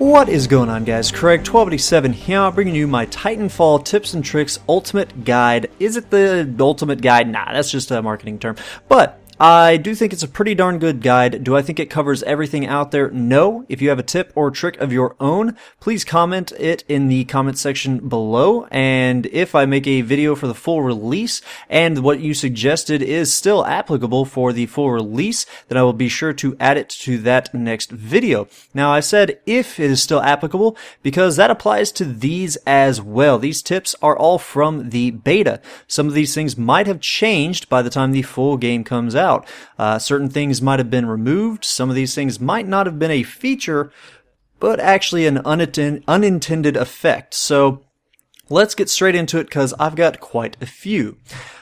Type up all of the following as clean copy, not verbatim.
What is going on, guys? Craig 1287 here, bringing you my Titanfall tips and tricks ultimate guide. Is it the ultimate guide? Nah, that's just a marketing term. But I do think it's a pretty darn good guide. Do I think it covers everything out there? No. If you have a tip or trick of your own, please comment it in the comment section below. And if I make a video for the full release and what you suggested is still applicable for the full release, then I will be sure to add it to that next video. Now, I said if it is still applicable because that applies to these as well. These tips are all from the beta. Some of these things might have changed by the time the full game comes out. Certain things might have been removed. Some of these things might not have been a feature, but actually an unintended effect. So let's get straight into it because I've got quite a few.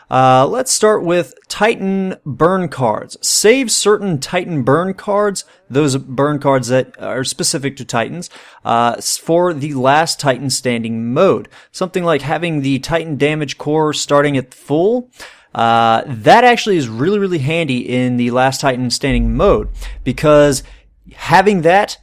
Let's start with Titan burn cards. Save certain Titan burn cards, those burn cards that are specific to Titans, for the last Titan standing mode. Something like having the Titan damage core starting at full. That actually is really handy in the last Titan standing mode because having that,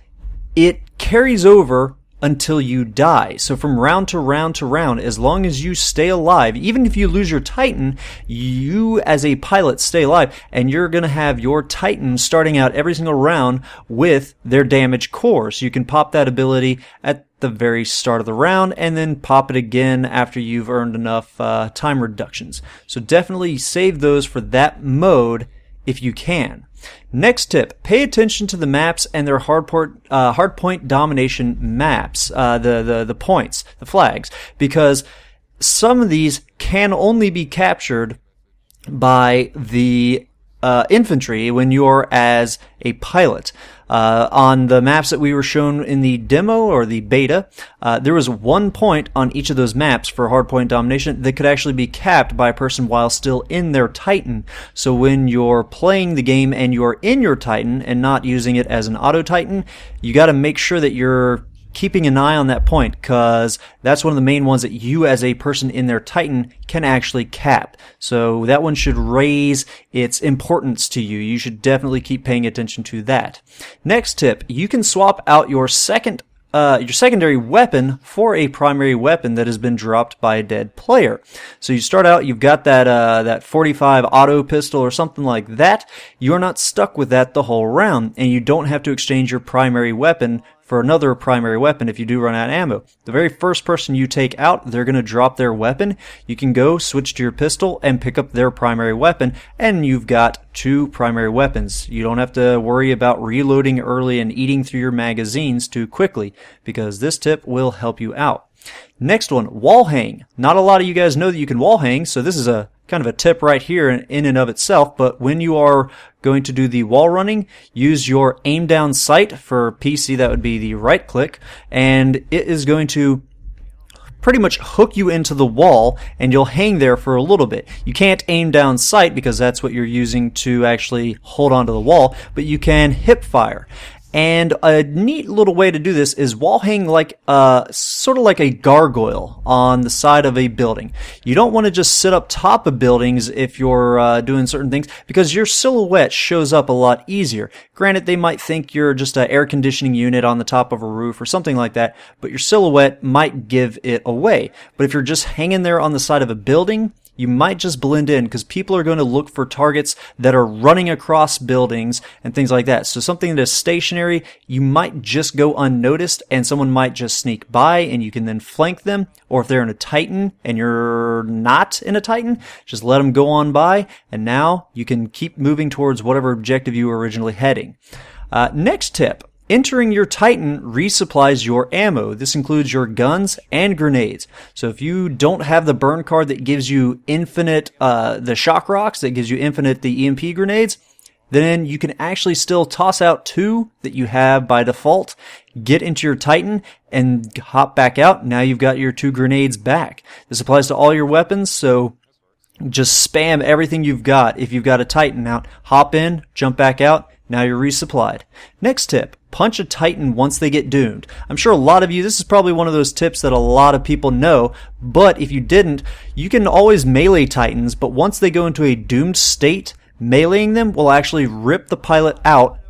it carries over until you die. So from round to round to round, as long as you stay alive, even if you lose your Titan, you as a pilot stay alive, and you're going to have your Titan starting out every single round with their damage core. So you can pop that ability at the very start of the round and then pop it again after you've earned enough time reductions. So definitely save those for that mode if you can. Next tip, pay attention to the maps and their hardpoint domination maps, the points, the flags, because some of these can only be captured by the infantry when you're as a pilot. On the maps that we were shown in the demo or the beta, there was 1 point on each of those maps for hardpoint domination that could actually be capped by a person while still in their Titan. So when you're playing the game and you're in your Titan and not using it as an auto Titan, you got to make sure that you're keeping an eye on that point, because that's one of the main ones that you as a person in their Titan can actually cap. So that one should raise its importance to you. You should definitely keep paying attention to that. Next tip, you can swap out your secondary weapon for a primary weapon that has been dropped by a dead player. So you start out, you've got that 45 auto pistol or something like that. You're not stuck with that the whole round, and you don't have to exchange your primary weapon for another primary weapon if you do run out of ammo. The very first person you take out, they're going to drop their weapon. You can go switch to your pistol and pick up their primary weapon, and you've got 2 primary weapons. You don't have to worry about reloading early and eating through your magazines too quickly, because this tip will help you out. Next one, wall hang. Not a lot of you guys know that you can wall hang, so this is a kind of a tip right here in and of itself, but when you are going to do the wall running, use your aim down sight. For PC, that would be the right click, and it is going to pretty much hook you into the wall, and you'll hang there for a little bit. You can't aim down sight because that's what you're using to actually hold onto the wall, but you can hip fire. And a neat little way to do this is wall hang like sort of like a gargoyle on the side of a building. You don't want to just sit up top of buildings if you're doing certain things, because your silhouette shows up a lot easier. Granted, they might think you're just an air conditioning unit on the top of a roof or something like that, but your silhouette might give it away. But if you're just hanging there on the side of a building, you might just blend in, because people are going to look for targets that are running across buildings and things like that. So something that is stationary, you might just go unnoticed, and someone might just sneak by, and you can then flank them. Or if they're in a Titan and you're not in a Titan, just let them go on by, and now you can keep moving towards whatever objective you were originally heading. Next tip. Entering your Titan resupplies your ammo. This includes your guns and grenades. So if you don't have the burn card that gives you infinite, the shock rocks, that gives you infinite the EMP grenades, then you can actually still toss out 2 that you have by default, get into your Titan, and hop back out. Now you've got your 2 grenades back. This applies to all your weapons, so just spam everything you've got. If you've got a Titan out, hop in, jump back out. Now you're resupplied. Next tip, punch a Titan once they get doomed. I'm sure a lot of you, this is probably one of those tips that a lot of people know, but if you didn't, you can always melee Titans, but once they go into a doomed state, meleeing them will actually rip the pilot out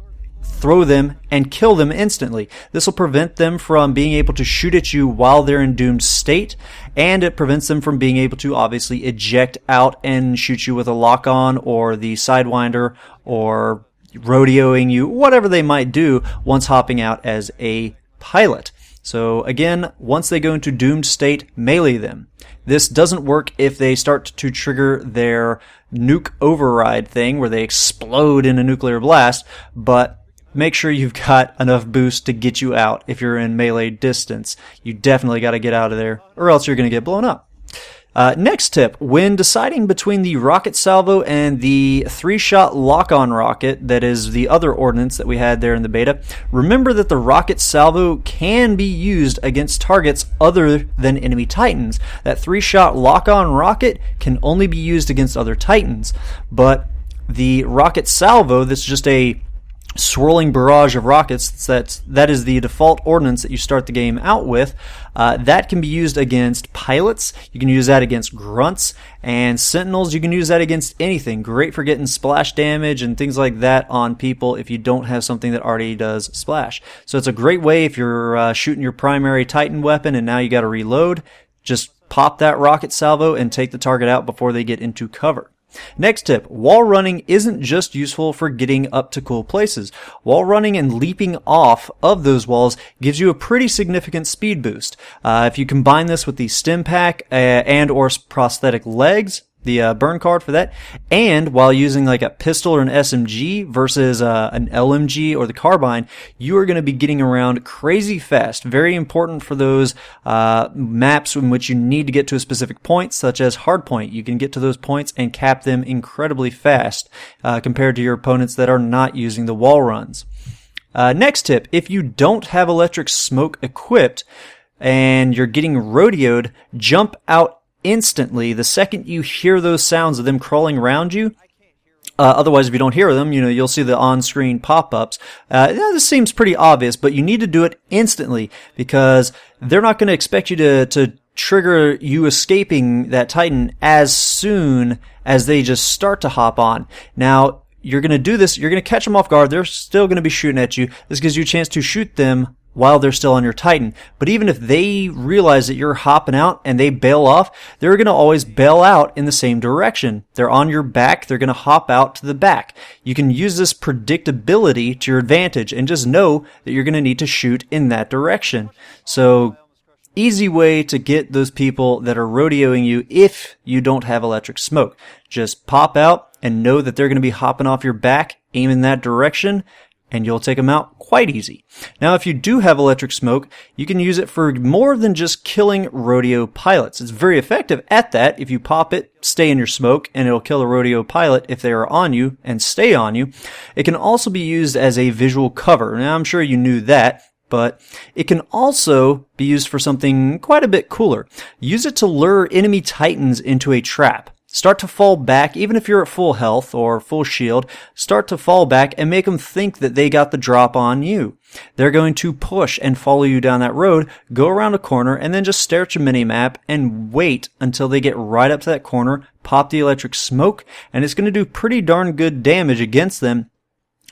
throw them and kill them instantly. This will prevent them from being able to shoot at you while they're in doomed state, and it prevents them from being able to obviously eject out and shoot you with a lock-on or the Sidewinder or rodeoing you, whatever they might do once hopping out as a pilot. So again, once they go into doomed state, melee them. This doesn't work if they start to trigger their nuke override thing where they explode in a nuclear blast, but make sure you've got enough boost to get you out if you're in melee distance. You definitely got to get out of there or else you're going to get blown up. Next tip, when deciding between the rocket salvo and the 3-shot lock-on rocket, that is the other ordnance that we had there in the beta, remember that the rocket salvo can be used against targets other than enemy Titans. That 3-shot lock-on rocket can only be used against other Titans, but the rocket salvo, that's just a swirling barrage of rockets, that is the default ordnance that you start the game out with. That can be used against pilots. You can use that against grunts and sentinels. You can use that against anything. Great for getting splash damage and things like that on people if you don't have something that already does splash. So it's a great way if you're shooting your primary Titan weapon and now you got to reload. Just pop that rocket salvo and take the target out before they get into cover. Next tip, wall running isn't just useful for getting up to cool places. Wall running and leaping off of those walls gives you a pretty significant speed boost. If you combine this with the stim pack and or prosthetic legs, the burn card for that, and while using like a pistol or an SMG versus an LMG or the carbine, you are going to be getting around crazy fast. Very important for those maps in which you need to get to a specific point, such as Hardpoint. You can get to those points and cap them incredibly fast compared to your opponents that are not using the wall runs. Next tip, if you don't have electric smoke equipped and you're getting rodeoed, jump out instantly the second you hear those sounds of them crawling around you. Otherwise, if you don't hear them, you'll see the on-screen pop-ups. This seems pretty obvious, but you need to do it instantly because they're not going to expect you to trigger you escaping that Titan as soon as they just start to hop on. Now, you're going to do this. You're going to catch them off guard. They're still going to be shooting at you. This gives you a chance to shoot them while they're still on your Titan. But even if they realize that you're hopping out and they bail off, they're going to always bail out in the same direction. They're on your back. They're going to hop out to the back. You can use this predictability to your advantage and just know that you're going to need to shoot in that direction. So, easy way to get those people that are rodeoing you if you don't have electric smoke. Just pop out and know that they're going to be hopping off your back, aim in that direction, and you'll take them out quite easy. Now, if you do have electric smoke, you can use it for more than just killing rodeo pilots. It's very effective at that. If you pop it, stay in your smoke, and it'll kill a rodeo pilot if they are on you and stay on you. It can also be used as a visual cover. Now, I'm sure you knew that, but it can also be used for something quite a bit cooler. Use it to lure enemy Titans into a trap. Start to fall back, even if you're at full health or full shield, start to fall back and make them think that they got the drop on you. They're going to push and follow you down that road, go around a corner, and then just stare at your minimap and wait until they get right up to that corner, pop the electric smoke, and it's going to do pretty darn good damage against them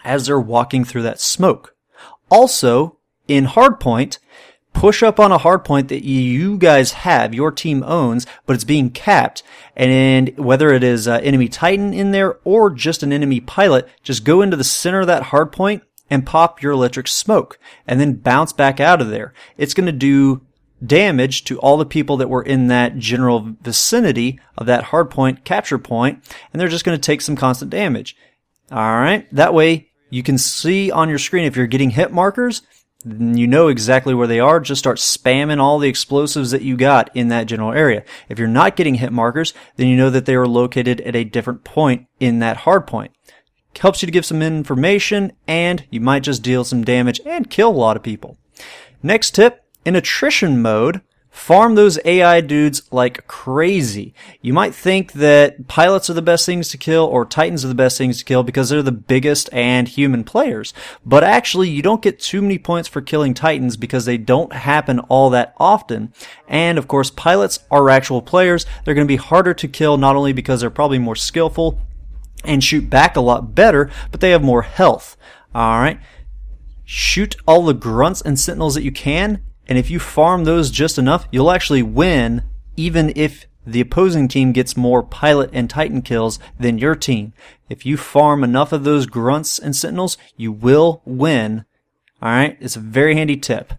as they're walking through that smoke. Also, in Hardpoint, push up on a hardpoint that you guys have, your team owns, but it's being capped. And whether it is enemy Titan in there or just an enemy pilot, just go into the center of that hardpoint and pop your electric smoke and then bounce back out of there. It's going to do damage to all the people that were in that general vicinity of that hardpoint capture point, and they're just going to take some constant damage. All right. That way you can see on your screen if you're getting hit markers, you know exactly where they are. Just start spamming all the explosives that you got in that general area. If you're not getting hit markers, then you know that they are located at a different point in that hard point. Helps you to give some information, and you might just deal some damage and kill a lot of people. Next tip, in attrition mode, farm those AI dudes like crazy. You might think that pilots are the best things to kill or Titans are the best things to kill because they're the biggest and human players. But actually, you don't get too many points for killing Titans because they don't happen all that often. And of course, pilots are actual players. They're going to be harder to kill not only because they're probably more skillful and shoot back a lot better, but they have more health. All right. shoot all the grunts and sentinels that you can, and if you farm those just enough, you'll actually win, even if the opposing team gets more pilot and titan kills than your team. If you farm enough of those grunts and sentinels, you will win. Alright, it's a very handy tip.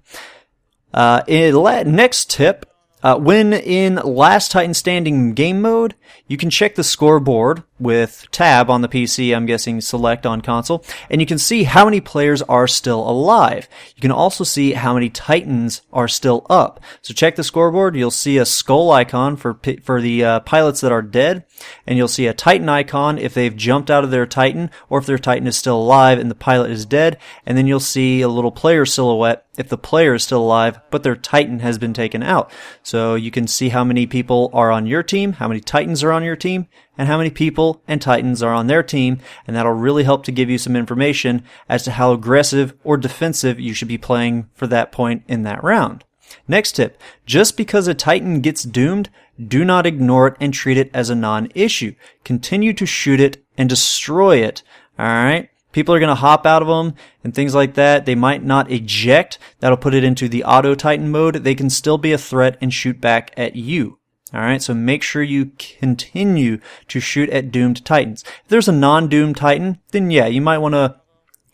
Next tip, when in last Titan standing game mode, you can check the scoreboard with tab on the PC, I'm guessing select on console, and you can see how many players are still alive. You can also see how many Titans are still up. So check the scoreboard, you'll see a skull icon for the pilots that are dead, and you'll see a Titan icon if they've jumped out of their Titan, or if their Titan is still alive and the pilot is dead, and then you'll see a little player silhouette if the player is still alive, but their Titan has been taken out. So you can see how many people are on your team, how many Titans are on your team, and how many people and Titans are on their team, and that'll really help to give you some information as to how aggressive or defensive you should be playing for that point in that round. Next tip, just because a Titan gets doomed, do not ignore it and treat it as a non-issue. Continue to shoot it and destroy it, alright? People are going to hop out of them and things like that. They might not eject. That'll put it into the auto Titan mode. They can still be a threat and shoot back at you. Alright, so make sure you continue to shoot at doomed Titans. If there's a non-doomed Titan, then yeah, you might want to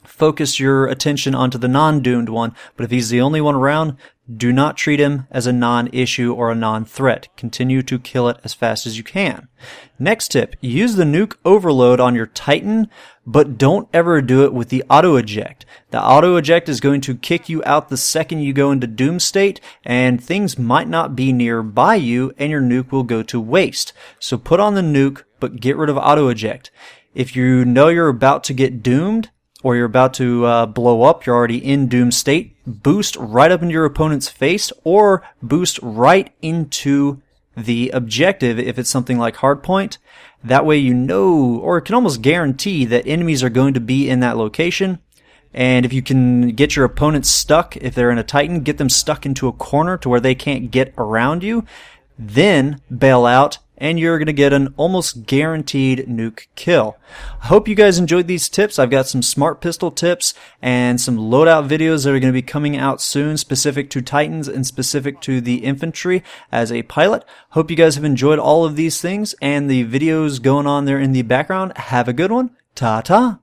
focus your attention onto the non-doomed one, but if he's the only one around, do not treat him as a non-issue or a non-threat. Continue to kill it as fast as you can. Next tip, use the Nuke Overload on your Titan, but don't ever do it with the auto-eject. The auto-eject is going to kick you out the second you go into doom state, and things might not be nearby you, and your nuke will go to waste. So put on the nuke, but get rid of auto-eject. If you know you're about to get doomed, or you're about to blow up, you're already in doom state, boost right up into your opponent's face, or boost right into the objective if it's something like Hardpoint. That way you know, or can almost guarantee, that enemies are going to be in that location. And if you can get your opponent stuck, if they're in a Titan, get them stuck into a corner to where they can't get around you, then bail out, and you're going to get an almost guaranteed nuke kill. I hope you guys enjoyed these tips. I've got some smart pistol tips and some loadout videos that are going to be coming out soon, specific to Titans and specific to the infantry as a pilot. Hope you guys have enjoyed all of these things and the videos going on there in the background. Have a good one. Ta-ta.